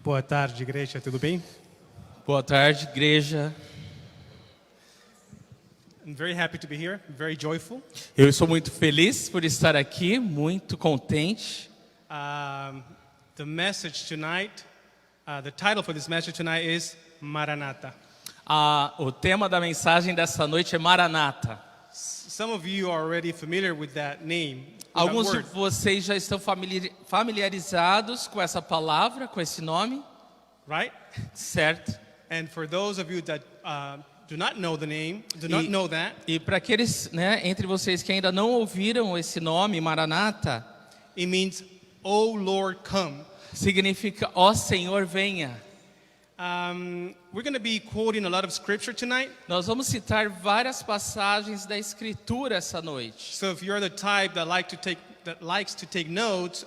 Boa tarde, igreja, tudo bem? Boa tarde, igreja. I'm very happy to be here, very joyful. Eu estou muito feliz por estar aqui, muito contente. The message tonight, the title for this message tonight is Maranatha. O tema da mensagem dessa noite é Maranata. Some of you are already familiar with that name. with that Alguns de word. vocês já estão familiarizados com essa palavra, com esse nome, Right? certo? And for those of you that do not know the name, do not know that, E para aqueles, entre vocês que ainda não ouviram esse nome, Maranata, it means, "Oh Lord, come." significa, ó Senhor, venha. We're going to be quoting a lot of scripture tonight. Nós vamos citar várias passagens da Escritura essa noite. So if you're the type that likes to take notes,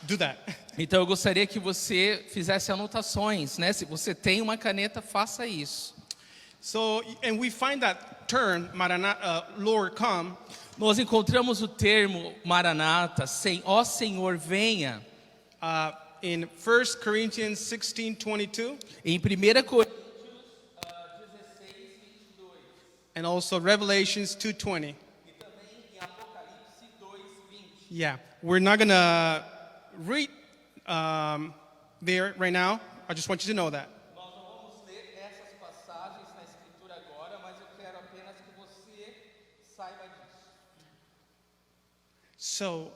do that. Então eu gostaria que você fizesse anotações, Se você tem uma caneta, faça isso. So, and we find that term, Maranatha, Lord, come. Nós encontramos o termo Maranata, ó Senhor, venha, In 1 Corinthians 16:22, em 1 Coríntios 16:22 and also Revelations 2:20. e também em Apocalipse 2:20. Yeah, we're not gonna read there right now. I just want you to know that. Nós não vamos ler essas passagens na Escritura agora, mas eu quero apenas que você saiba disso. So,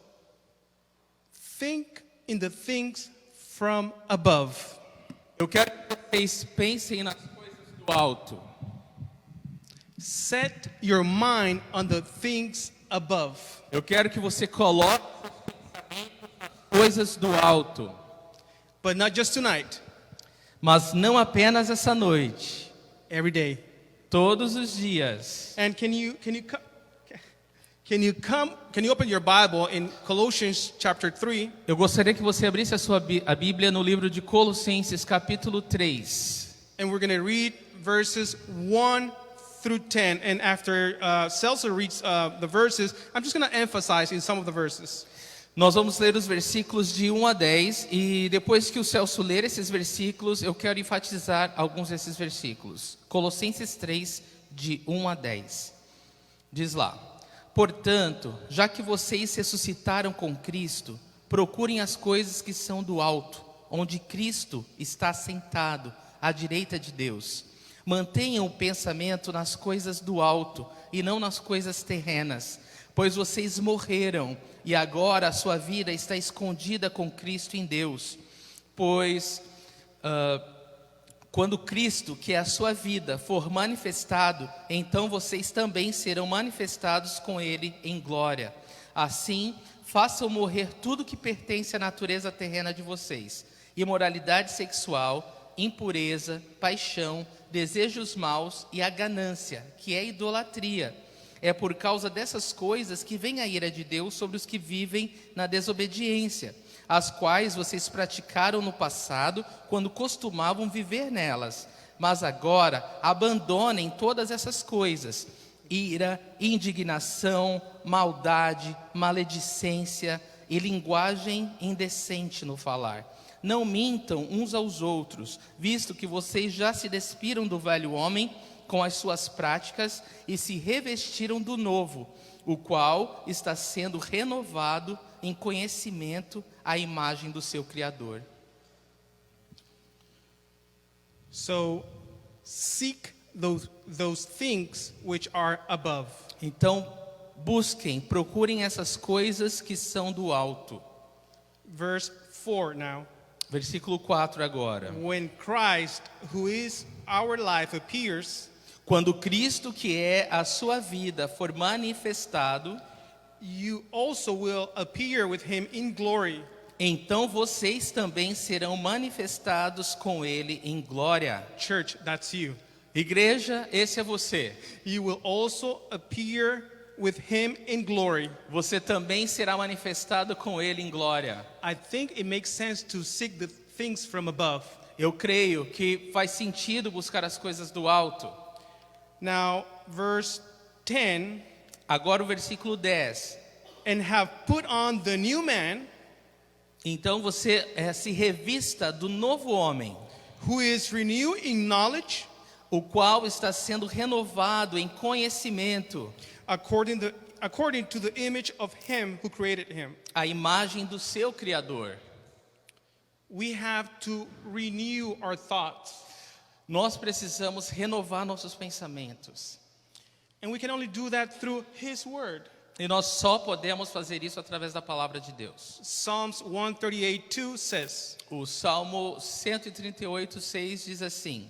think in the things from above. Eu quero que vocês pensem nas coisas do alto. Set your mind on the things above. Eu quero que você coloque coisas do alto, But not just tonight, mas não apenas essa noite, every day. todos os dias. And can you open your Bible in Colossians chapter 3? Eu gostaria que você abrisse a Bíblia no livro de Colossenses, capítulo 3. And we're going to read verses 1 through 10. And after Celso reads the verses, I'm just going to emphasize in some of the verses. Nós vamos ler os versículos de 1 a 10 e depois que o Celso ler esses versículos, eu quero enfatizar alguns desses versículos. Colossenses 3, de 1 a 10. Diz lá: Portanto, já que vocês ressuscitaram com Cristo, procurem as coisas que são do alto, onde Cristo está sentado à direita de Deus. Mantenham o pensamento nas coisas do alto e não nas coisas terrenas, pois vocês morreram e agora a sua vida está escondida com Cristo em Deus. Pois quando Cristo, que é a sua vida, for manifestado, então vocês também serão manifestados com Ele em glória. Assim, façam morrer tudo que pertence à natureza terrena de vocês: imoralidade sexual, impureza, paixão, desejos maus e a ganância, que é idolatria. É por causa dessas coisas que vem a ira de Deus sobre os que vivem na desobediência, as quais vocês praticaram no passado, quando costumavam viver nelas. Mas agora abandonem todas essas coisas: ira, indignação, maldade, maledicência e linguagem indecente no falar. Não mintam uns aos outros, visto que vocês já se despiram do velho homem com as suas práticas e se revestiram do novo, o qual está sendo renovado em conhecimento à imagem do seu Criador. So, seek those things which are above. Então, procurem essas coisas que são do alto. Verse 4 now. Versículo 4 agora. When Christ, who is our life, appears, Quando Cristo, que é a sua vida, for manifestado, you also will appear with him in glory. então vocês também serão manifestados com Ele em glória. Church, that's you. Igreja, esse é você. You will also appear with him in glory. Você também será manifestado com Ele em glória. I think it makes sense to seek the things from above. Eu creio que faz sentido buscar as coisas do alto. Now, verse 10, Agora o versículo 10. and have put on the new man, Então você se revista do novo homem, who is renewed in knowledge o qual está sendo renovado em conhecimento, according to the image of him who created him. a imagem do seu Criador. We have to renew our thoughts. Nós precisamos renovar nossos pensamentos. And we can only do that through his word. E nós só podemos fazer isso através da palavra de Deus. Psalms 138:2 says O Salmo 138:6 diz assim: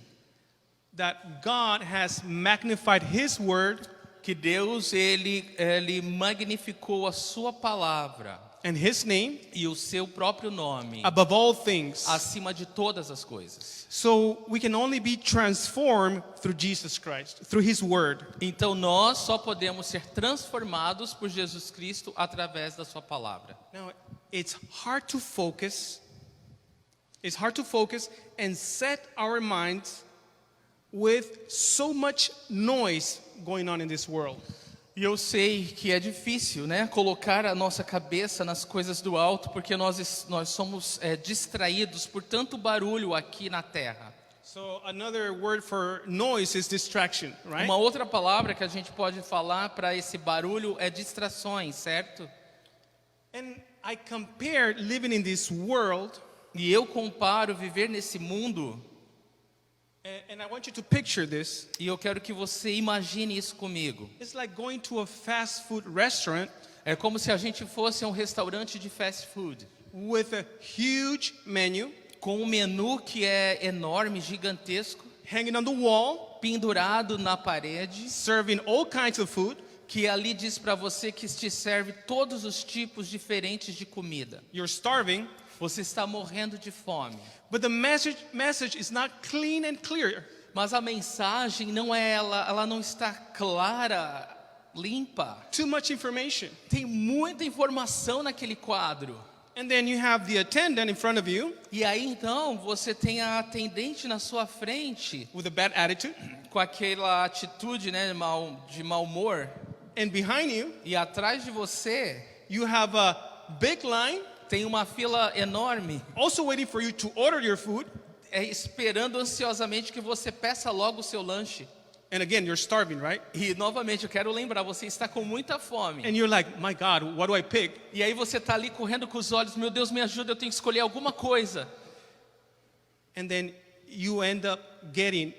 that God has magnified his word que Deus ele magnificou a sua palavra and his name e o seu próprio nome above all things. acima de todas as coisas. So we can only be transformed through Jesus Christ, through his word. Então nós só podemos ser transformados por Jesus Cristo através da sua palavra. Now, it's hard to focus. It's hard to focus and set our minds with so much noise going on in this world. E eu sei que é difícil, né, colocar a nossa cabeça nas coisas do alto, porque nós somos distraídos por tanto barulho aqui na terra. So another word for noise is distraction, right? Uma outra palavra que a gente pode falar para esse barulho é distrações, certo? And I compare living in this world, E eu comparo viver nesse mundo, and I want you to picture this. e eu quero que você imagine isso comigo. It's like going to a fast food restaurant É como se a gente fosse a um restaurante de fast food, with a huge menu com um menu que é enorme, gigantesco, hanging on the wall, pendurado na parede, serving all kinds of food. que ali diz para você que te serve todos os tipos diferentes de comida. You're starving, Você está morrendo de fome. but the message is not clean and clear. Mas a mensagem não é ela não está clara, limpa. Too much information. Tem muita informação naquele quadro. And then you have the attendant in front of you E aí então você tem a atendente na sua frente with a bad attitude, com aquela atitude, né, de mau humor. and behind you, E atrás de você you have a big line tem uma fila enorme, also waiting for you to order your food. esperando ansiosamente que você peça logo o seu lanche. And again, you're starving, right? E novamente eu quero lembrar, você está com muita fome. And you're like, my God, what do I pick? E aí você está ali correndo com os olhos, meu Deus, me ajuda, eu tenho que escolher alguma coisa. And then you end up getting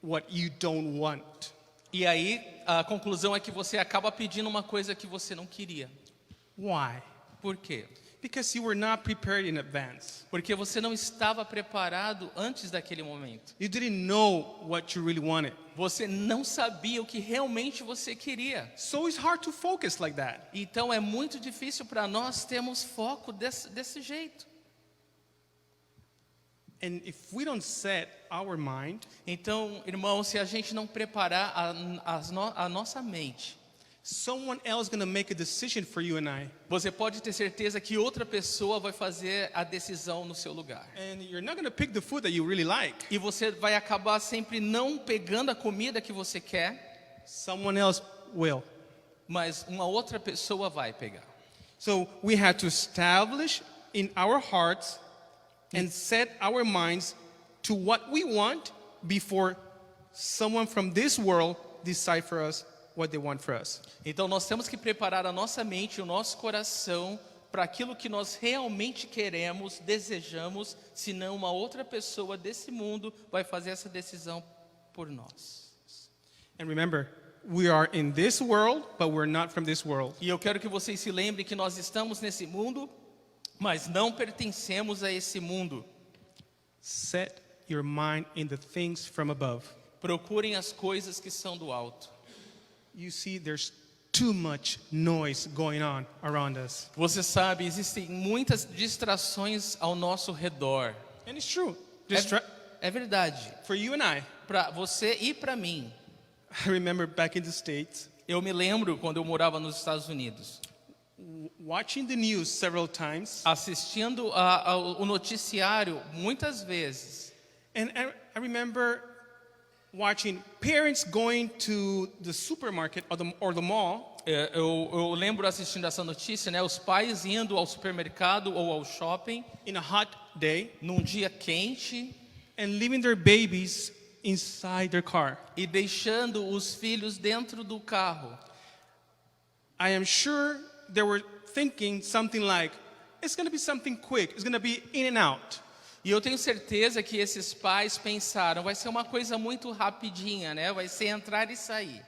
what you don't want. E aí a conclusão é que você acaba pedindo uma coisa que você não queria. Why? Por quê? Because you were not prepared in advance. Porque você não estava preparado antes daquele momento. You didn't know what you really wanted. Você não sabia o que realmente você queria. So it's hard to focus like that. Então é muito difícil para nós termos foco desse jeito. And if we don't set our mind, Então, irmão, se a gente não preparar a nossa mente, someone else going to make a decision for you and I. você pode ter certeza que outra pessoa vai fazer a decisão no seu lugar. And you're not going to pick the food that you really like. E você vai acabar sempre não pegando a comida que você quer, Someone else will. mas uma outra pessoa vai pegar. So we have to establish in our hearts and set our minds to what we want before someone from this world decide for us what they want for us. Então nós temos que preparar a nossa mente e o nosso coração para aquilo que nós realmente queremos, desejamos, senão uma outra pessoa desse mundo vai fazer essa decisão por nós. And remember, we are in this world, but we're not from this world. E eu quero que vocês se lembrem que nós estamos nesse mundo, mas não pertencemos a esse mundo. Set your mind in the things from above. Procurem as coisas que são do alto. You see, there's too much noise going on around us. Você sabe, existem muitas distrações ao nosso redor. And it's true. É verdade. For you and I, Para você e para mim. I remember back in the States, Eu me lembro quando eu morava nos Estados Unidos, watching the news several times. assistindo o noticiário muitas vezes. And I remember watching parents going to the supermarket or the mall Eu lembro assistindo essa notícia, né? Os pais indo ao supermercado ou ao shopping in a hot day num dia quente and leaving their babies inside their car. e deixando os filhos dentro do carro. I am sure they were thinking something like, it's going to be something quick. It's going to be in and out. E eu tenho certeza que esses pais pensaram, vai ser uma coisa muito rapidinha, né? Vai ser entrar e sair.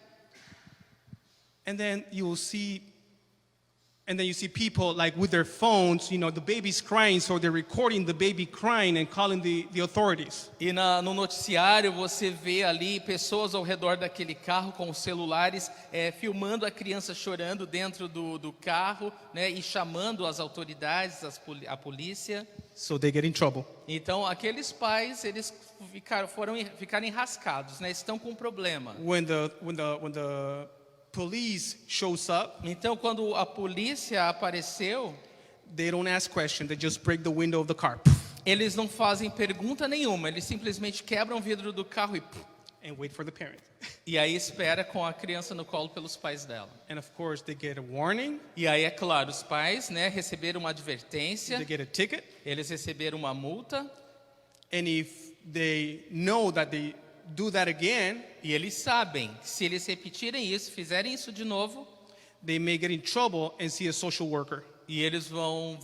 And then you see people like with their phones, you know, the baby's crying, so they're recording the baby crying and calling the authorities. E no noticiário você vê ali pessoas ao redor daquele carro com os celulares filmando a criança chorando dentro do carro, né? E chamando as autoridades, a polícia. So they get in trouble. Então aqueles pais eles ficaram enrascados, né? Estão com um problema. When the police shows up, Então quando a polícia apareceu, they don't ask questions. They just break the window of the car eles não fazem pergunta nenhuma, eles simplesmente quebram o vidro do carro and wait for the parent. e aí espera com a criança no colo pelos pais dela. And of course, they get a warning. E aí é claro, os pais, né, receberam uma They advertência, get a ticket. eles receberam uma multa And if they know that they do that again, e eles sabem que se eles repetirem isso, fizerem isso de novo, they may get in trouble and see a social worker. e eles vão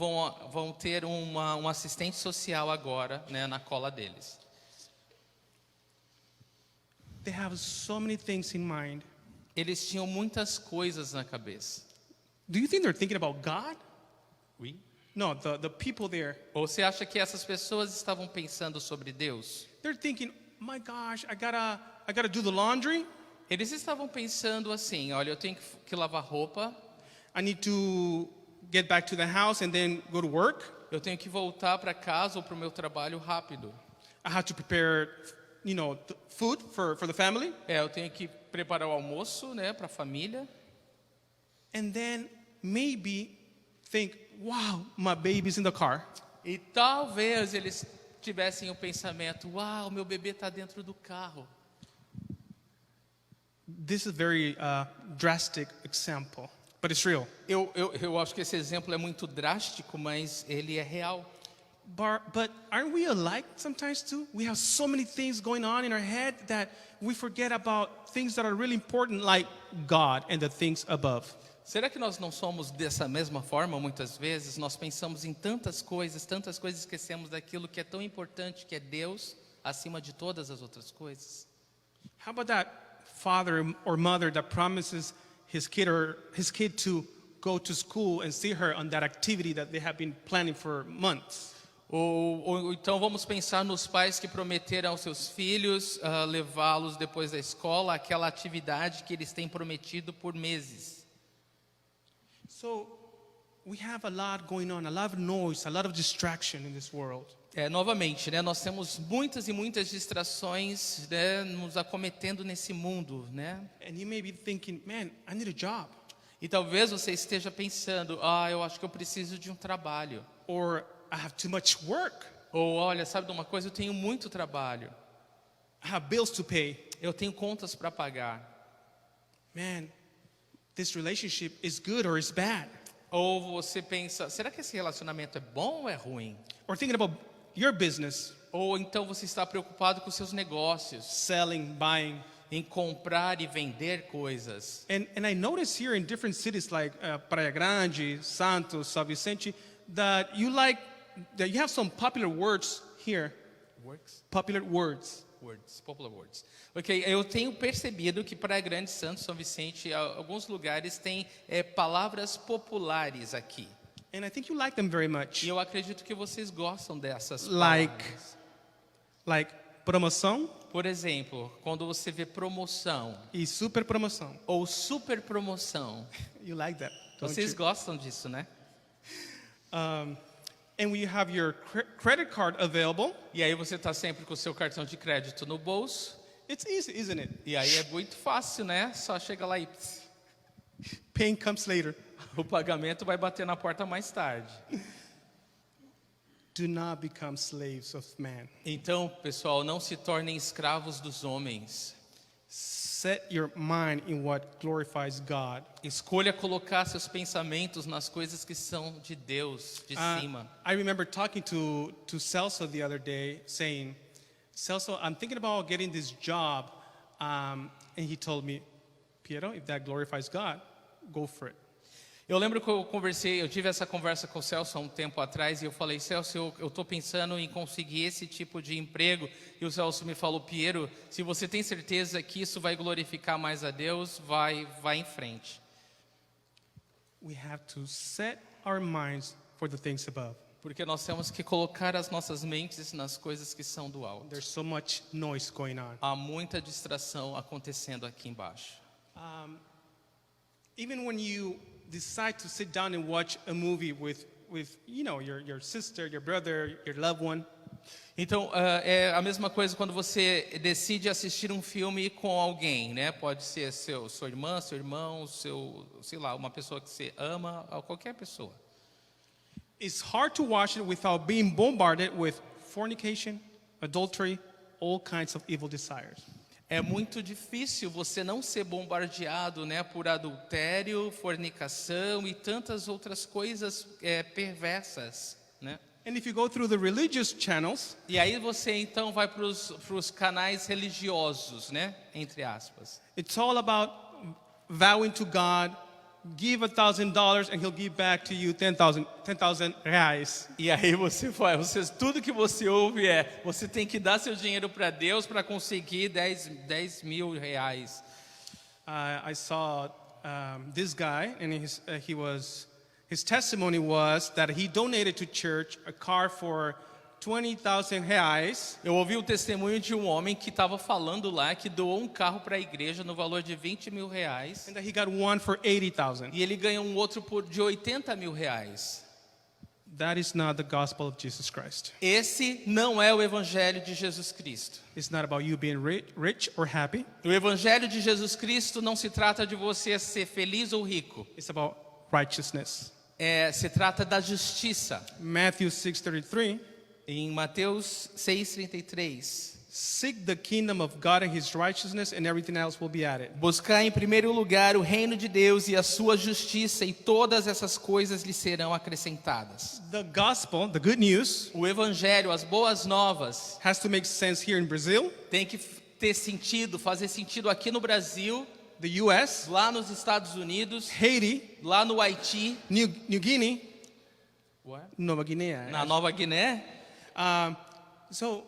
ter um assistente social agora, né, na cola deles. They have so many things in mind. Eles tinham muitas coisas na cabeça. Do you think they're thinking about God? Oui. No, the people there. Ou você acha que essas pessoas estavam pensando sobre Deus? They're thinking, my gosh, I gotta do the laundry. Eles estavam pensando assim, olha, eu tenho que lavar roupa, I need to get back to the house and then go to work. eu tenho que voltar para casa ou para o meu trabalho rápido. I have to prepare, you know, food for the family. Eu tenho que preparar o almoço, né, para a família. And then maybe think, wow, my baby's in the car. E talvez eles tivessem o pensamento, uau, meu bebê está dentro do carro. This is a very drastic example, but it's real. Eu acho que esse exemplo é muito drástico, mas ele é real. But aren't we alike sometimes too? We have so many things going on in our head that we forget about things that are really important, like God and the things above. Será que nós não somos dessa mesma forma muitas vezes? Nós pensamos em tantas coisas, esquecemos daquilo que é tão importante, que é Deus, acima de todas as outras coisas. How about that father or mother that promises his kid to go to school and see her on that activity that they have been planning for months? Ou então vamos pensar nos pais que prometeram aos seus filhos levá-los depois da escola àquela atividade que eles têm prometido por meses. So we have a lot going on, a lot of noise, a lot of distraction in this world. Novamente, né, nós temos muitas e muitas distrações, né, nos acometendo nesse mundo, né? And you may be thinking, man, I need a job. E talvez você esteja pensando, eu acho que eu preciso de um trabalho. Or I have too much work. Ou olha, sabe de uma coisa, eu tenho muito trabalho. I have bills to pay. Eu tenho contas para pagar. Man, this relationship is good or is bad. Ou você pensa, será que esse relacionamento é bom ou é ruim? Or thinking about your business, Ou então você está preocupado com seus negócios, selling, buying. em comprar e vender coisas. And I notice here in different cities like Praia Grande, Santos, São Vicente, that you have some popular words here. Popular words. Popular words. Ok, eu tenho percebido que Praia Grande, Santos, São Vicente, alguns lugares têm palavras populares aqui. And I think you like them very much. E eu acredito que vocês gostam dessas palavras. Like promoção Por exemplo, quando você vê promoção e super promoção. ou super promoção, You like that, don't vocês you? gostam disso, né? And when you have your credit card available, E aí você está sempre com o seu cartão de crédito no bolso. it's easy, isn't it? E aí é muito fácil, né? Só chega lá e Pain comes later. o pagamento vai bater na porta mais tarde. Do not become slaves of man. Então, pessoal, não se tornem escravos dos homens. Set your mind in what glorifies God. Escolha colocar seus pensamentos nas coisas que são de Deus, de cima. I remember talking to Celso the other day, saying, Celso, I'm thinking about getting this job. And he told me, Piero, if that glorifies God, go for it. Eu lembro que eu tive essa conversa com o Celso há um tempo atrás e eu falei, Celso, eu estou pensando em conseguir esse tipo de emprego. E o Celso me falou, Piero, se você tem certeza que isso vai glorificar mais a Deus, vai em frente. We have to set our minds for the things above. Porque nós temos que colocar as nossas mentes nas coisas que são do alto. There's so much noise going on. Há muita distração acontecendo aqui embaixo. Even when you decide to sit down and watch a movie with your sister, your brother, your loved one, Então, é a mesma coisa quando você decide assistir um filme com alguém, né? Pode ser sua irmã, seu irmão, sei lá, uma pessoa que você ama, ou qualquer pessoa. it's hard to watch it without being bombarded with fornication, adultery, all kinds of evil desires. É muito difícil você não ser bombardeado, né, por adultério, fornicação e tantas outras coisas perversas, né? And if you go through the religious channels, E aí você então vai para os canais religiosos, né, entre aspas. it's all about vowing to God, give $1,000 and He'll give back to you 10,000 reais. E aí tudo que você ouve você tem que dar seu dinheiro para Deus para conseguir 10 mil reais. I saw this guy, and his testimony was that he donated to church a car for 20,000 reais. Eu ouvi o testemunho de um homem que estava falando lá que doou um carro para a igreja no valor de 20 mil reais. And that he got one for 80,000. E ele ganhou um outro de 80 mil reais. That is not the gospel of Jesus Christ. Esse não é o evangelho de Jesus Cristo. It's not about you being rich or happy. O evangelho de Jesus Cristo não se trata de você ser feliz ou rico. It's about righteousness. Se trata da justiça. Matthew 6:33. Em Mateus 6:33. Seek the kingdom of God and His righteousness, and everything else will be added. Buscar em primeiro lugar o reino de Deus e a sua justiça, e todas essas coisas lhe serão acrescentadas. The gospel, the good news, O evangelho, as boas novas, has to make sense here in Brazil, tem que ter sentido, fazer sentido aqui no Brasil, the U.S., lá nos Estados Unidos, Haiti, lá no Haiti, New Guinea, Nova Guinea. na Nova Guiné. So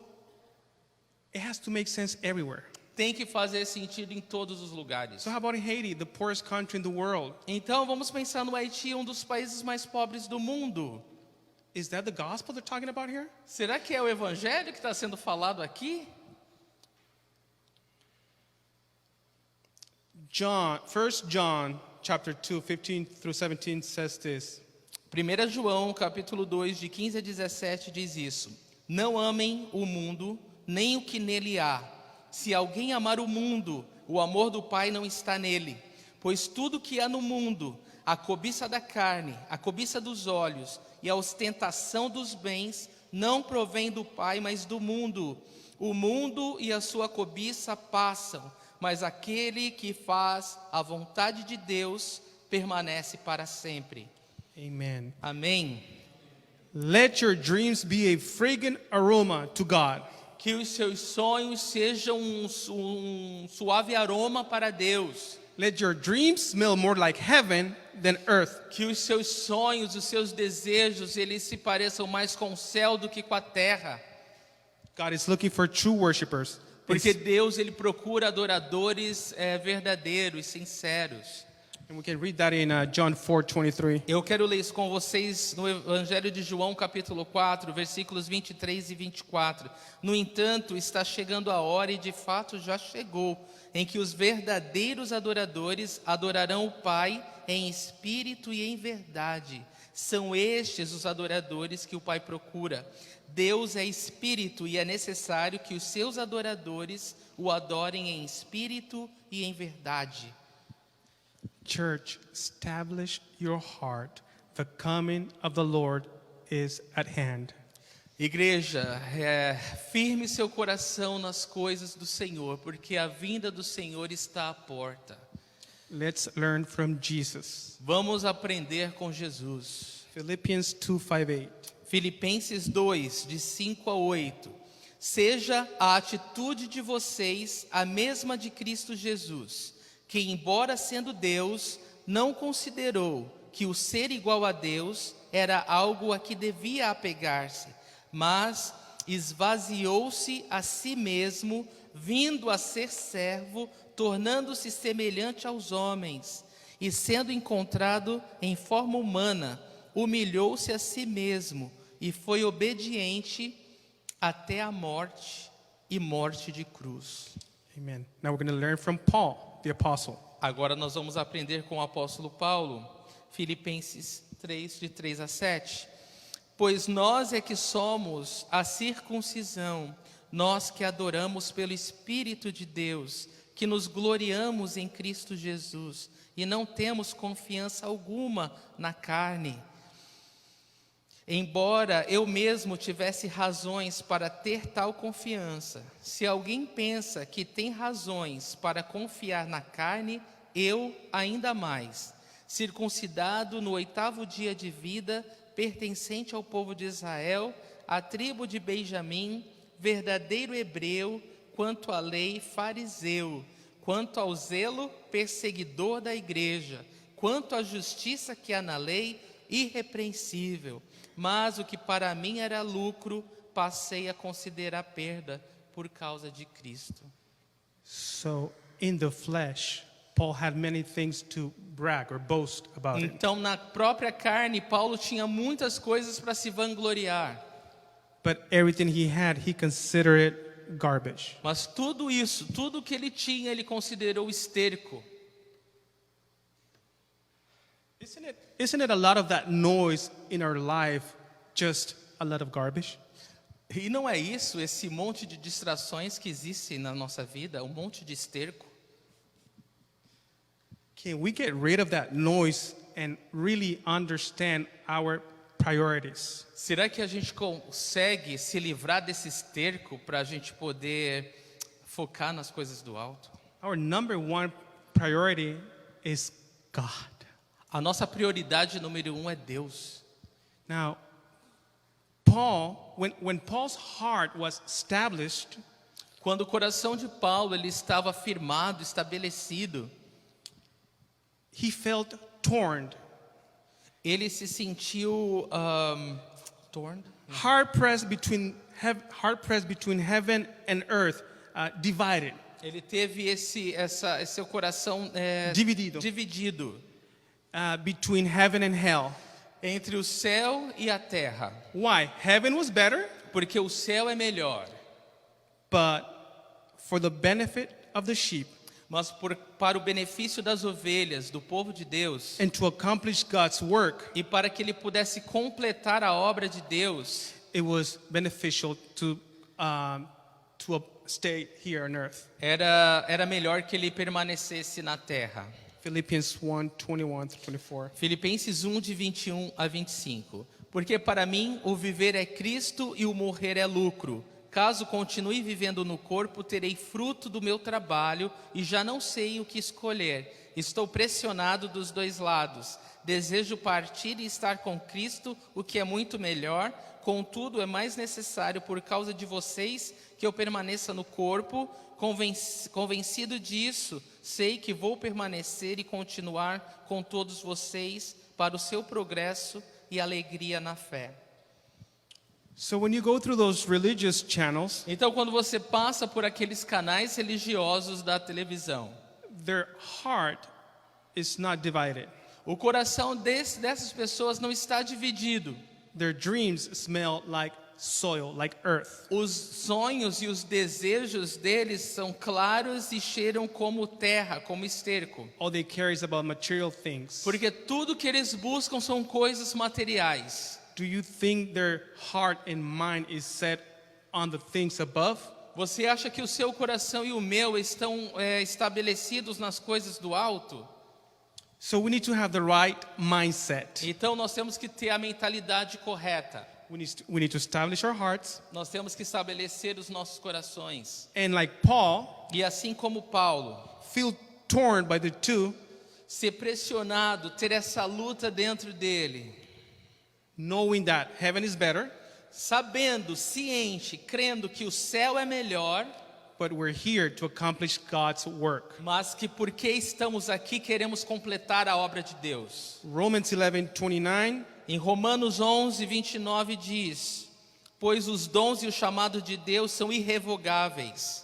it has to make sense everywhere. Tem que fazer sentido em todos os lugares. So how about in Haiti, the poorest country in the world? Então vamos pensar no Haiti, um dos países mais pobres do mundo. Is that the gospel they're talking about here? Será que é o evangelho que está sendo falado aqui? 1 John chapter 2, 15 through 17 says this. 1 João, capítulo 2, de 15 a 17, diz isso. Não amem o mundo, nem o que nele há. Se alguém amar o mundo, o amor do Pai não está nele. Pois tudo que há no mundo, a cobiça da carne, a cobiça dos olhos e a ostentação dos bens, não provém do Pai, mas do mundo. O mundo e a sua cobiça passam, mas aquele que faz a vontade de Deus permanece para sempre. Amen. Amém. Let your dreams be a fragrant aroma to God. Que os seus sonhos sejam um suave aroma para Deus. Let your dreams smell more like heaven than earth. Que os seus sonhos, os seus desejos, eles se pareçam mais com o céu do que com a terra. God is looking for true worshipers. Porque Deus, ele procura adoradores verdadeiros, sinceros. And we can read that in John 4:23. Eu quero ler isso com vocês no Evangelho de João, capítulo 4, versículos 23 e 24. No entanto, está chegando a hora, e de fato já chegou, em que os verdadeiros adoradores adorarão o Pai em espírito e em verdade. São estes os adoradores que o Pai procura. Deus é espírito e é necessário que os seus adoradores o adorem em espírito e em verdade. Church, establish your heart. The coming of the Lord is at hand. Igreja, firme seu coração nas coisas do Senhor, porque a vinda do Senhor está à porta. Let's learn from Jesus. Vamos aprender com Jesus. Philippians 2:5-8. Filipenses 2, de 5 a 8. Seja a atitude de vocês a mesma de Cristo Jesus, que embora sendo Deus, não considerou que o ser igual a Deus era algo a que devia apegar-se, mas esvaziou-se a si mesmo, vindo a ser servo, tornando-se semelhante aos homens, e sendo encontrado em forma humana, humilhou-se a si mesmo e foi obediente até a morte e morte de cruz. Amen. Now we're going to learn from Paul, the apostle. Agora nós vamos aprender com o apóstolo Paulo, Filipenses 3, de 3 a 7. Pois nós é que somos a circuncisão, nós que adoramos pelo Espírito de Deus, que nos gloriamos em Cristo Jesus e não temos confiança alguma na carne. Embora eu mesmo tivesse razões para ter tal confiança, se alguém pensa que tem razões para confiar na carne, eu ainda mais, circuncidado no 8º dia de vida, pertencente ao povo de Israel, à tribo de Benjamim, verdadeiro hebreu, quanto à lei, fariseu, quanto ao zelo, perseguidor da igreja, quanto à justiça que há na lei, irrepreensível. Mas o que para mim era lucro, passei a considerar perda por causa de Cristo. So in the flesh, Paul had many things to brag or boast about it. Então, na própria carne, Paulo tinha muitas coisas para se vangloriar. But everything he had, he considered it garbage. Mas tudo isso, tudo que ele tinha, ele considerou esterco. Isn't it a lot of that noise in our life just a lot of garbage? E não é isso, esse monte de distrações que existe na nossa vida, um monte de esterco? Can we get rid of that noise and really understand our priorities? Será que a gente consegue se livrar desse esterco para a gente poder focar nas coisas do alto? Our number one priority is God. A nossa prioridade número 1 é Deus. Now, Paul, when Paul's heart was established, Quando o coração de Paulo ele estava firmado, estabelecido, he felt torn, ele se sentiu torn? hard pressed between heaven and earth, divided, Ele teve esse seu coração dividido between heaven and hell. entre o céu e a terra. Why? Heaven was better, Porque o céu é melhor, but for the benefit of the sheep mas para o benefício das ovelhas, do povo de Deus, and to accomplish God's work, e para que ele pudesse completar a obra de Deus, it was beneficial to stay here on earth. era melhor que ele permanecesse na terra. Philippians 1:21-24. Filipenses 1, de 21 a 25. Porque para mim o viver é Cristo e o morrer é lucro. Caso continue vivendo no corpo, terei fruto do meu trabalho e já não sei o que escolher. Estou pressionado dos dois lados. Desejo partir e estar com Cristo, o que é muito melhor. Contudo, é mais necessário por causa de vocês que eu permaneça no corpo. Convencido disso, sei que vou permanecer e continuar com todos vocês para o seu progresso e alegria na fé. So when you go through those religious channels, Então, quando você passa por aqueles canais religiosos da televisão, their heart is not divided. o coração dessas pessoas não está dividido. Their dreams smell like soil, like earth. Os sonhos e os desejos deles são claros e cheiram como terra, como esterco. All they care is about material things. Porque tudo que eles buscam são coisas materiais. Do you think their heart and mind is set on the things above? Você acha que o seu coração e o meu estão estabelecidos nas coisas do alto? So we need to have the right mindset. Então nós temos que ter a mentalidade correta. we need to establish our hearts. Nós temos que estabelecer os nossos corações. And like Paul, E assim como Paulo, feel torn by the two, ser pressionado, ter essa luta dentro dele, knowing that heaven is better, sabendo, ciente, crendo que o céu é melhor, but we're here to accomplish God's work. mas que porque estamos aqui queremos completar a obra de Deus. Romans 11:29, Em Romanos 11, 29 diz: pois os dons e o chamado de Deus são irrevogáveis.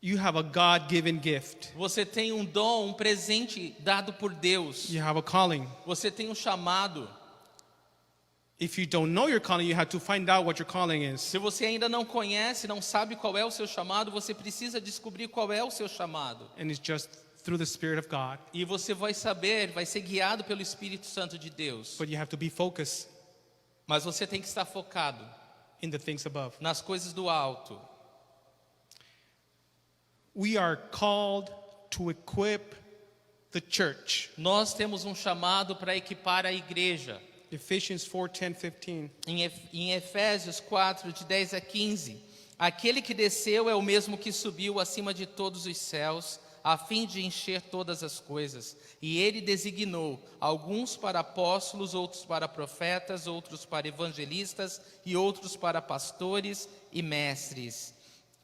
you have a God-given gift. Você tem um dom, um presente dado por Deus. You have a calling. Você tem um chamado. If you don't know your calling, you have to find out what your calling is. Se você ainda não conhece, não sabe qual é o seu chamado, você precisa descobrir qual é o seu chamado. And it's just through the Spirit of God. E você vai saber, vai ser guiado pelo Espírito Santo de Deus. But you have to be focused Mas você tem que estar focado in the things above. nas coisas do alto. We are called to equip the church. Nós temos um chamado para equipar a igreja. Ephesians 4:10-15. Em Efésios 4, de 10 a 15, aquele que desceu é o mesmo que subiu acima de todos os céus, a fim de encher todas as coisas. E ele designou alguns para apóstolos, outros para profetas, outros para evangelistas e outros para pastores e mestres,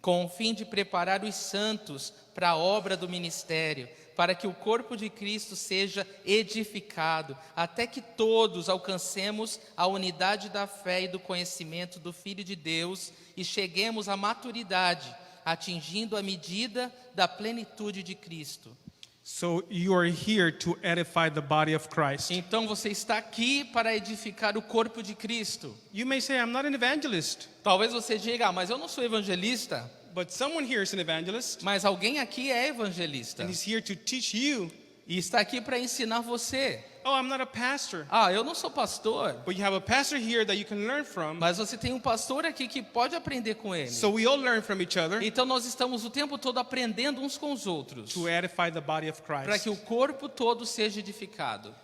com o fim de preparar os santos para a obra do ministério, para que o corpo de Cristo seja edificado, até que todos alcancemos a unidade da fé e do conhecimento do Filho de Deus e cheguemos à maturidade, atingindo a medida da plenitude de Cristo. So you are here to edify the body of Christ. Então você está aqui para edificar o corpo de Cristo. You may say, I'm not an evangelist, Talvez você diga, mas eu não sou evangelista, but someone here is an evangelist, mas alguém aqui é evangelista. and he's here to teach you. E está aqui para ensinar você. Oh, I'm not a pastor, Eu não sou pastor, but you have a pastor here that you can learn from. mas você tem um pastor aqui que pode aprender com ele. So we all learn from each other Então nós estamos o tempo todo aprendendo uns com os outros, to edify the body of para Christ. que o corpo todo seja edificado.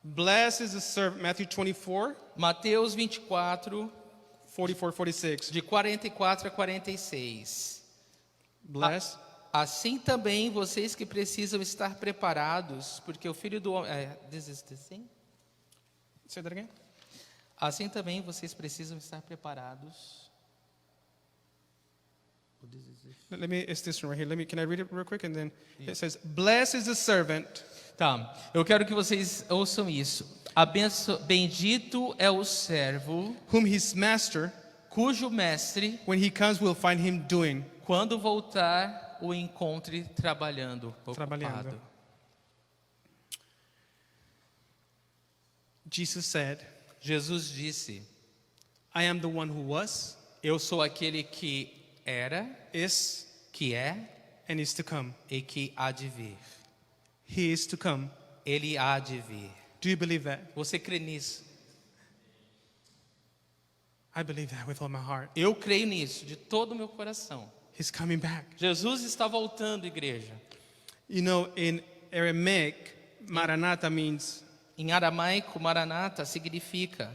Blessed is the servant, Matthew 24, Mateus 24, 44-46. de 44 a 46. Blessed. Assim também vocês que precisam estar preparados, porque o Filho do Homem... this is the thing? Say that again. Assim também vocês precisam estar preparados. Let me, it's this one right here. Can I read it real quick? And then it says, blessed is the servant. Tá, eu quero que vocês ouçam isso. Bendito é o servo, Whom his master, cujo mestre, when he comes, will find him doing. quando voltar, o encontre trabalhando, ocupado. Trabalhando. Jesus said, Jesus disse, I am the one who was, eu sou aquele que era, is, que é and is to come. e que há de vir. He is to come. Ele há de vir. Do you believe that? Você crê nisso? I believe that with all my heart. Eu creio nisso, de todo o meu coração. He's coming back. Jesus está voltando, igreja. You know, in Aramaic, Maranatha means Em aramaico, Maranata significa,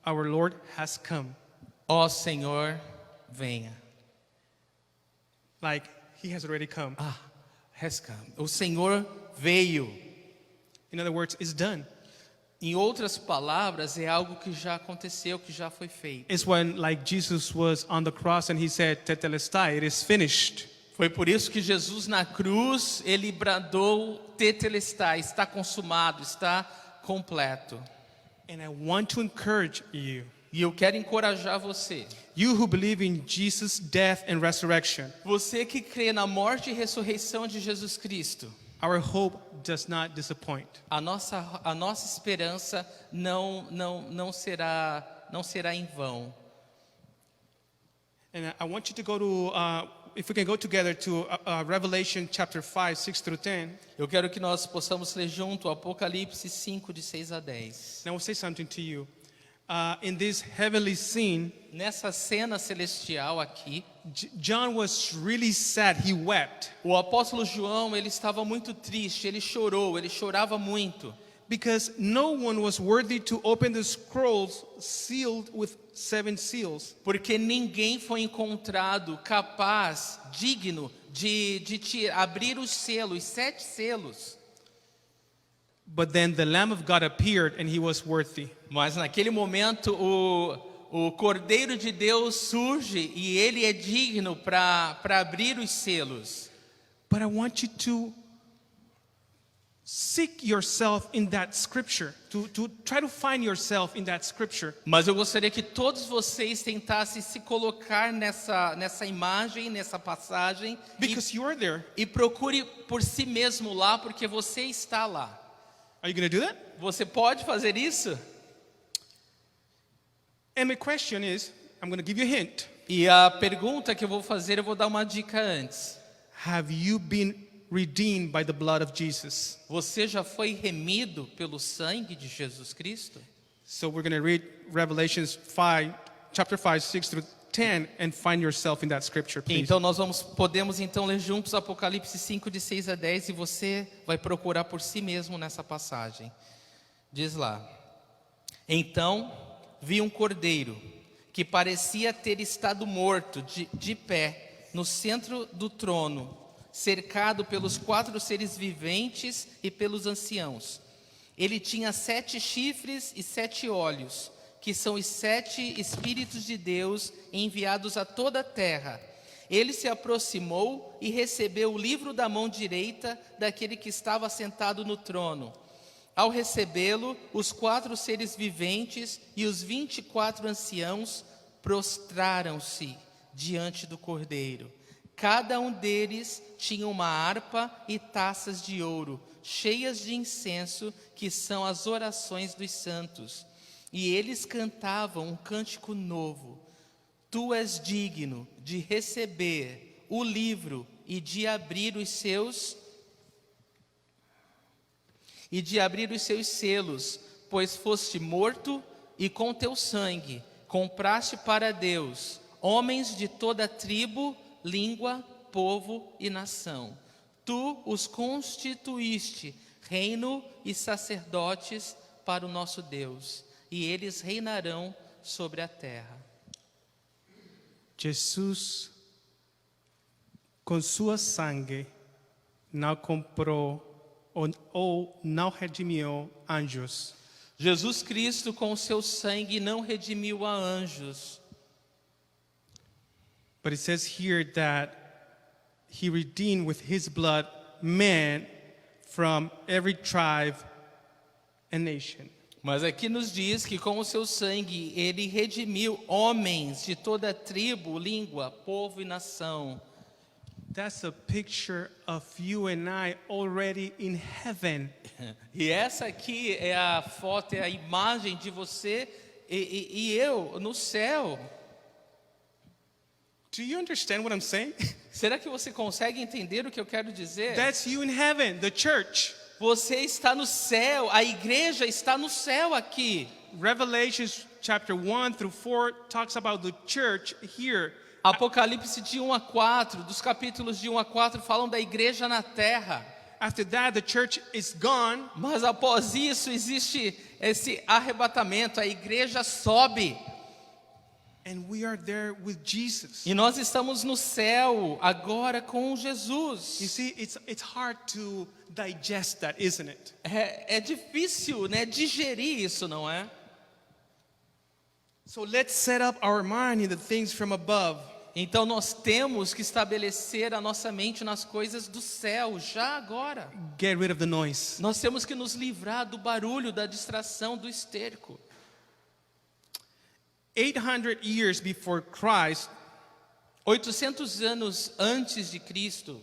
our Lord has come. ó Senhor, venha. Like, he has already come. Has come. O Senhor veio. In other words, it's done. Em outras palavras, é algo que já aconteceu, que já foi feito. It's when, like, Jesus was on the cross and he said, Tetelestai, it is finished. Foi por isso que Jesus na cruz, ele bradou, tetelestai, está consumado, está completo. And I want to encourage you, E eu quero encorajar você. you who believe in Jesus' death and resurrection, Você que crê na morte e ressurreição de Jesus Cristo. our hope does not disappoint. A nossa esperança não será em vão. And I want you to go to, if we can go together to Revelation chapter 5, 6 through 10. Eu quero que nós possamos ler junto Apocalipse 5, de 6 a 10. And I will say something to you. In this heavenly scene, Nessa cena celestial aqui, John was really sad. He wept o apóstolo João, ele estava muito triste, ele chorou, ele chorava muito. because no one was worthy to open the scrolls sealed with 7 seals. Porque ninguém foi encontrado capaz, digno de abrir os selos, 7 selos. But then the Lamb of God appeared and he was worthy. Mas naquele momento o Cordeiro de Deus surge e ele é digno para abrir os selos. But I want you to seek yourself in that scripture, to try to find yourself in that scripture. Mas eu gostaria que todos vocês tentassem se colocar nessa imagem, nessa passagem, Because you are there. e procure por si mesmo lá, porque você está lá. Are you going to do that? Você pode fazer isso? And my question is, I'm going to give you a hint. E a pergunta que eu vou fazer, eu vou dar uma dica antes. Have you been redeemed by the blood of Jesus? Você já foi remido pelo sangue de Jesus Cristo? So we're going to read Revelations 5, chapter 5, 6 through 10 and find yourself in that scripture, please. Então nós podemos então ler juntos Apocalipse 5 de 6 a 10 e você vai procurar por si mesmo nessa passagem. Diz lá: Então vi um cordeiro que parecia ter estado morto de pé no centro do trono, cercado pelos 4 seres viventes e pelos anciãos. Ele tinha 7 chifres e 7 olhos, que são os 7 Espíritos de Deus enviados a toda a terra. Ele se aproximou e recebeu o livro da mão direita daquele que estava sentado no trono. Ao recebê-lo, os 4 seres viventes e os 24 anciãos prostraram-se diante do Cordeiro. Cada um deles tinha uma harpa e taças de ouro, cheias de incenso, que são as orações dos santos. E eles cantavam um cântico novo: Tu és digno de receber o livro e de abrir os seus selos, pois foste morto e com teu sangue compraste para Deus homens de toda tribo, língua, povo e nação. Tu os constituíste reino e sacerdotes para o nosso Deus, e eles reinarão sobre a terra. Jesus, com sua sangue, não comprou ou não redimiu anjos. Jesus Cristo, com o seu sangue, não redimiu a anjos. But it says here that he redeemed with his blood men from every tribe and nation. Mas aqui nos diz que com o seu sangue ele redimiu homens de toda tribo, língua, povo e nação. That's a picture of you and I already in heaven. E essa aqui é a foto, é a imagem de você e eu no céu. Do you understand what I'm saying? Será que você consegue entender o que eu quero dizer? That's you in heaven, the church. Você está no céu, a igreja está no céu aqui. Revelation chapter 1 through 4 talks about the church here. Apocalipse de 1 a 4, dos capítulos de 1 a 4 falam da igreja na terra. After that, the church is gone. Mas após isso existe esse arrebatamento, a igreja sobe. And we are there with Jesus. E nós estamos no céu agora com Jesus. You see, it's hard to digest that, isn't it? É difícil, né, digerir isso, não é? So let's set up our mind in the things from above. Então nós temos que estabelecer a nossa mente nas coisas do céu, já agora. Get rid of the noise. Nós temos que nos livrar do barulho, da distração, do esterco. 800 years before Christ, 800 anos antes de Cristo,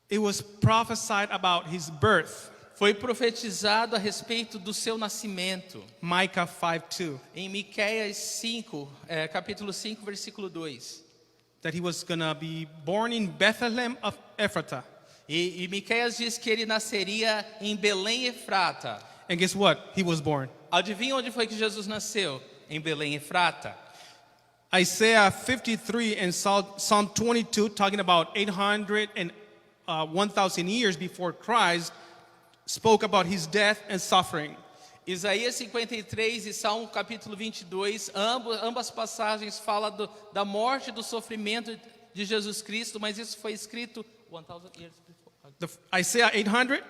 it was prophesied about his birth. foi profetizado a respeito do seu nascimento. Micah 5:2. Em Miqueias 5, capítulo 5, versículo 2. That he was going to be born in Bethlehem of Ephrathah. E Miqueias diz que ele nasceria em Belém Efrata. And guess what? He was born. Adivinha onde foi que Jesus nasceu? Em Belém Efrata. Isaiah 53 and Psalm 22, talking about 800 and 1,000 years before Christ, spoke about his death and suffering. Isaías 53 e Salmo capítulo 22, ambas passagens falam da morte e do sofrimento de Jesus Cristo, mas isso foi escrito 1000 years before. Isaiah 800,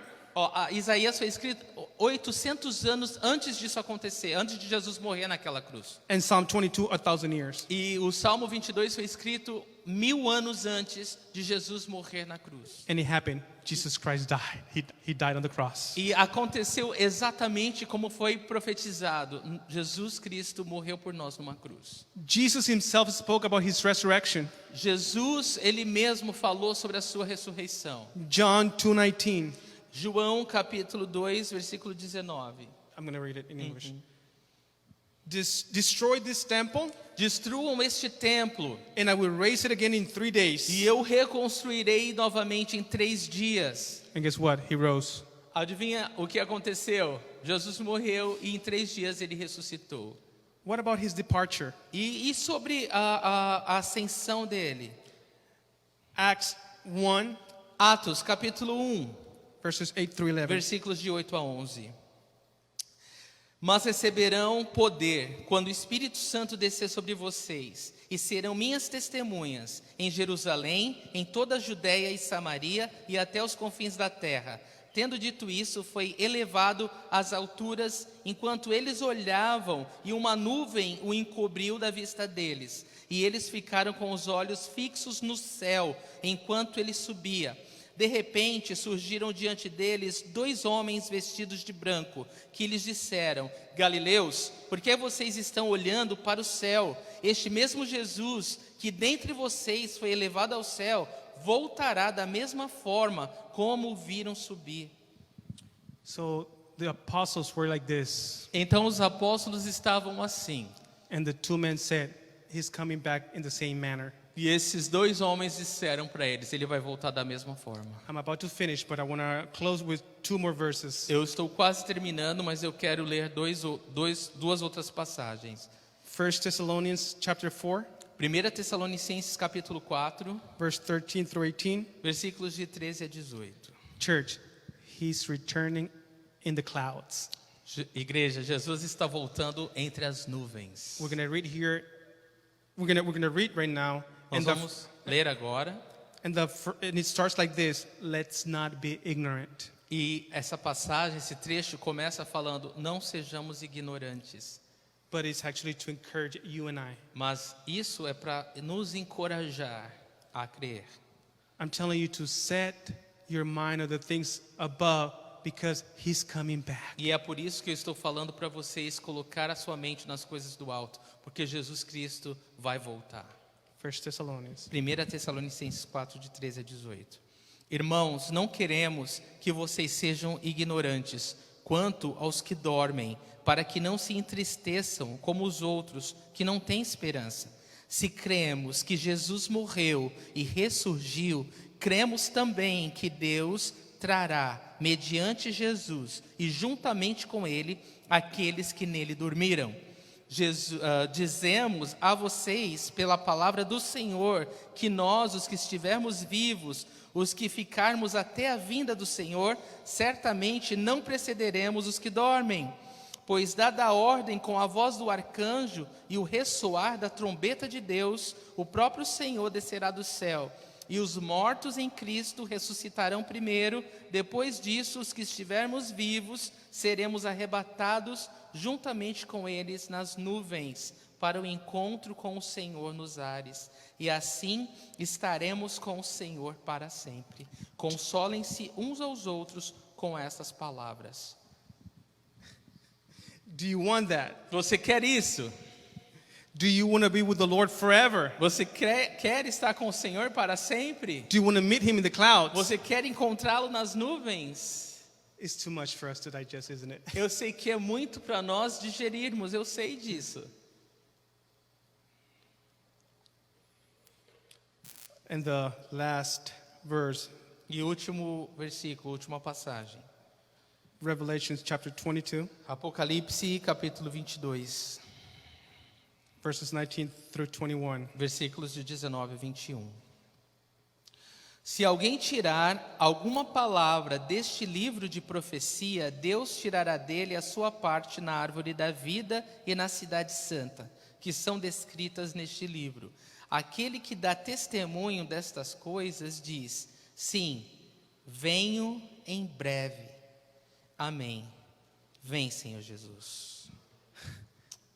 Isaías foi escrito 800 anos antes disso acontecer, antes de Jesus morrer naquela cruz. and Psalm 22, 1,000 years. E o Salmo 22 foi escrito 1000 anos antes de Jesus morrer na cruz. And it happened. Jesus Christ died. He died on the cross. E aconteceu exatamente como foi profetizado. Jesus Cristo morreu por nós numa cruz. Jesus himself spoke about his resurrection. Jesus, ele mesmo falou sobre a sua ressurreição. John 2:19. João capítulo 2, versículo 19. I'm going to read it in English. Destroy this temple, Destruam este templo and I will raise it again in 3 days. e eu reconstruirei novamente em 3 dias. And guess what? He rose. Adivinha o que aconteceu? Jesus morreu e em 3 dias ele ressuscitou. What about his departure? E sobre a ascensão dele? Acts 1, Atos capítulo 1, verses 8 through 11. versículos de 8 a 11. Mas receberão poder quando o Espírito Santo descer sobre vocês, e serão minhas testemunhas em Jerusalém, em toda a Judéia e Samaria e até os confins da terra. Tendo dito isso, foi elevado às alturas, enquanto eles olhavam, e uma nuvem o encobriu da vista deles. E eles ficaram com os olhos fixos no céu, enquanto ele subia. De repente surgiram diante deles 2 homens vestidos de branco, que lhes disseram: Galileus, por que vocês estão olhando para o céu? Este mesmo Jesus, que dentre vocês foi elevado ao céu, voltará da mesma forma como o viram subir. So the apostles were like this. Então os apóstolos estavam assim. And the 2 men said, he's coming back in the same manner. E esses 2 homens disseram para eles: ele vai voltar da mesma forma. I'm about to finish, but I want to close with 2 more verses. Eu estou quase terminando, mas eu quero ler duas outras passagens. 1 Thessalonians chapter 4, 1 Tessalonicenses capítulo 4, verse 13 through 18. versículos de 13 a 18. Church, he's returning in the clouds. Igreja, Jesus está voltando entre as nuvens. We're going to read here. We're going to read right now. Nós vamos ler agora. And it starts like this: let's not be ignorant. E essa passagem, esse trecho começa falando: não sejamos ignorantes. But it's actually to encourage you and I. Mas isso é para nos encorajar a crer. I'm telling you to set your mind on the things above, because he's coming back. E é por isso que eu estou falando para vocês colocar a sua mente nas coisas do alto, porque Jesus Cristo vai voltar. 1 Thessalonians. 1 Tessalonicenses 4, de 13 a 18. Irmãos, não queremos que vocês sejam ignorantes quanto aos que dormem, para que não se entristeçam como os outros que não têm esperança. Se cremos que Jesus morreu e ressurgiu, cremos também que Deus trará, mediante Jesus e juntamente com ele, aqueles que nele dormiram. Dizemos a vocês, pela palavra do Senhor, que nós, os que estivermos vivos, os que ficarmos até a vinda do Senhor, certamente não precederemos os que dormem. Pois dada a ordem com a voz do arcanjo e o ressoar da trombeta de Deus, o próprio Senhor descerá do céu. E os mortos em Cristo ressuscitarão primeiro, depois disso os que estivermos vivos seremos arrebatados juntamente com eles nas nuvens, para o encontro com o Senhor nos ares. E assim estaremos com o Senhor para sempre. Consolem-se uns aos outros com estas palavras. Do you want that? Você quer isso? Do you want to be with the Lord forever? Você quer estar com o Senhor para sempre? Do you want to meet him in the clouds? Você quer encontrá-lo nas nuvens? It's too much for us to digest, isn't it? Eu sei que é muito para nós digerirmos, eu sei disso. And the last verse, E o último versículo, última passagem. Revelations chapter 22, Apocalipse capítulo 22, verses 19 through 21. versículos de 19 a 21. Se alguém tirar alguma palavra deste livro de profecia, Deus tirará dele a sua parte na árvore da vida e na cidade santa, que são descritas neste livro. Aquele que dá testemunho destas coisas diz: sim, venho em breve. Amém. Vem, Senhor Jesus.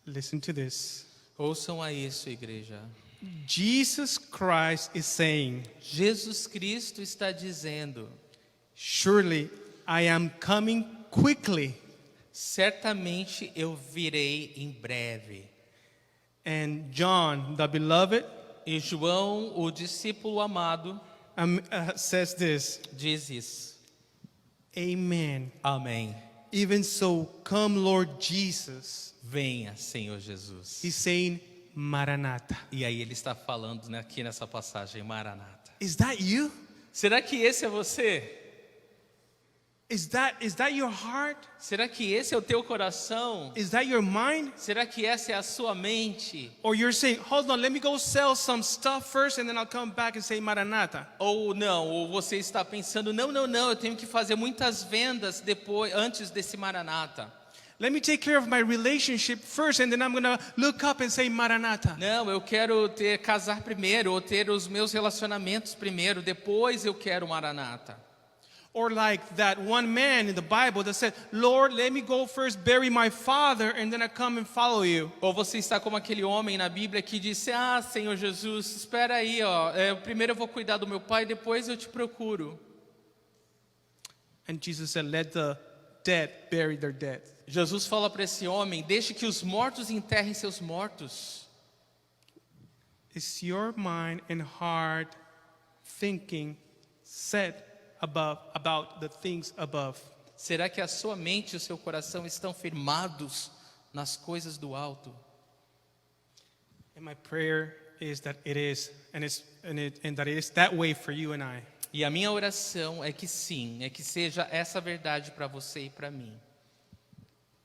Listen to this. Ouçam a isso, igreja. Jesus Christ is saying, Jesus Cristo está dizendo: surely I am coming quickly. certamente eu virei em breve. And John, the beloved, E João, o discípulo amado, says this, diz isso. Amen. Amém. Even so, come Lord Jesus. Venha, Senhor Jesus. He's saying, Maranatha. E aí ele está falando, né, aqui nessa passagem, Maranata. Is that you? Será que esse é você? Is that your heart? Será que esse é o teu coração? Is that your mind? Será que essa é a sua mente? Or you're saying, hold on, let me go sell some stuff first and then I'll come back and say Maranatha. Ou não, ou você está pensando, não, eu tenho que fazer muitas vendas depois, antes desse Maranata. Let me take care of my relationship first and then I'm going to look up and say Maranatha. Não, eu quero casar primeiro, ou ter os meus relacionamentos primeiro, depois eu quero Maranata. Or like that one man in the Bible that said, Lord, let me go first bury my father and then I come and follow you. Ou você está como aquele homem na Bíblia que disse, Senhor Jesus, espera aí, primeiro eu vou cuidar do meu pai, depois eu te procuro. And Jesus said, let the dead bury their dead. Jesus fala para esse homem, deixe que os mortos enterrem seus mortos. Is your mind and heart thinking set about the things above? Será que a sua mente e o seu coração estão firmados nas coisas do alto? And my prayer is that it is, and that it is that way for you and I. E a minha oração é que sim, é que seja essa verdade para você e para mim.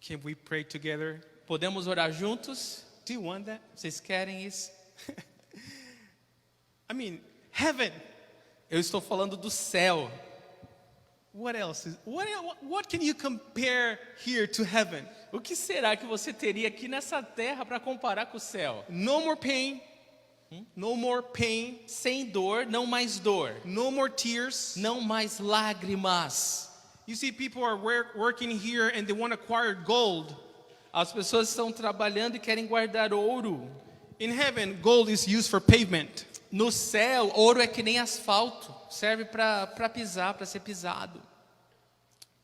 Can we pray together? Podemos orar juntos? Do you want that? Vocês querem isso? I mean, heaven. Eu estou falando do céu. What else? What can you compare here to heaven? O que será que você teria aqui nessa terra para comparar com o céu? No more pain. No more pain. Sem dor, não mais dor. No more tears. Não mais lágrimas. You see, people are working here and they want to acquire gold. As pessoas estão trabalhando e querem guardar ouro. In heaven, gold is used for pavement. No céu, ouro é que nem asfalto. Serve para pisar, para ser pisado.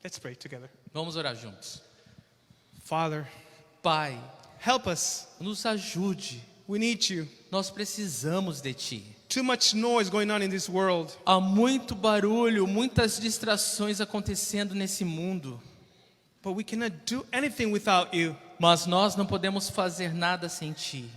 Let's pray together. Vamos orar juntos. Father, Pai, help us. nos ajude. We need you. Nós precisamos de Ti. Too much noise going on in this world. Há muito barulho, muitas distrações acontecendo nesse mundo. But we cannot do anything without you. Mas nós não podemos fazer nada sem Ti.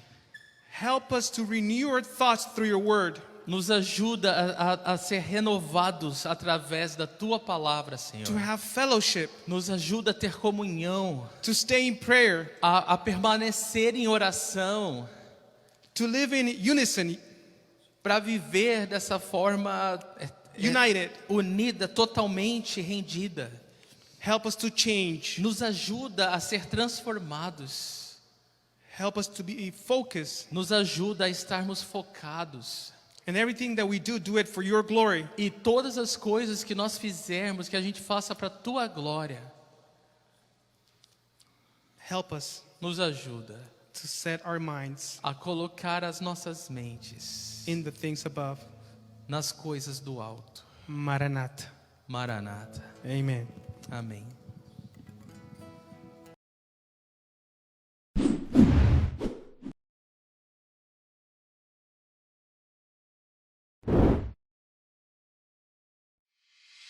Help us to renew our thoughts through your word. Nos ajuda a ser renovados através da Tua palavra, Senhor. To have fellowship. Nos ajuda a ter comunhão, To stay in prayer. a permanecer em oração, To live in unison. para viver dessa forma United. unida, totalmente rendida. Help us to change. Nos ajuda a ser transformados. Help us to be focused. Nos ajuda a estarmos focados. And everything that we do it for your glory. E todas as coisas que nós fizermos, que a gente faça para a Tua glória. Help us Nos ajuda to set our minds a colocar as nossas mentes in the things above. nas coisas do alto. Maranatha. Maranata. Amen. Amém.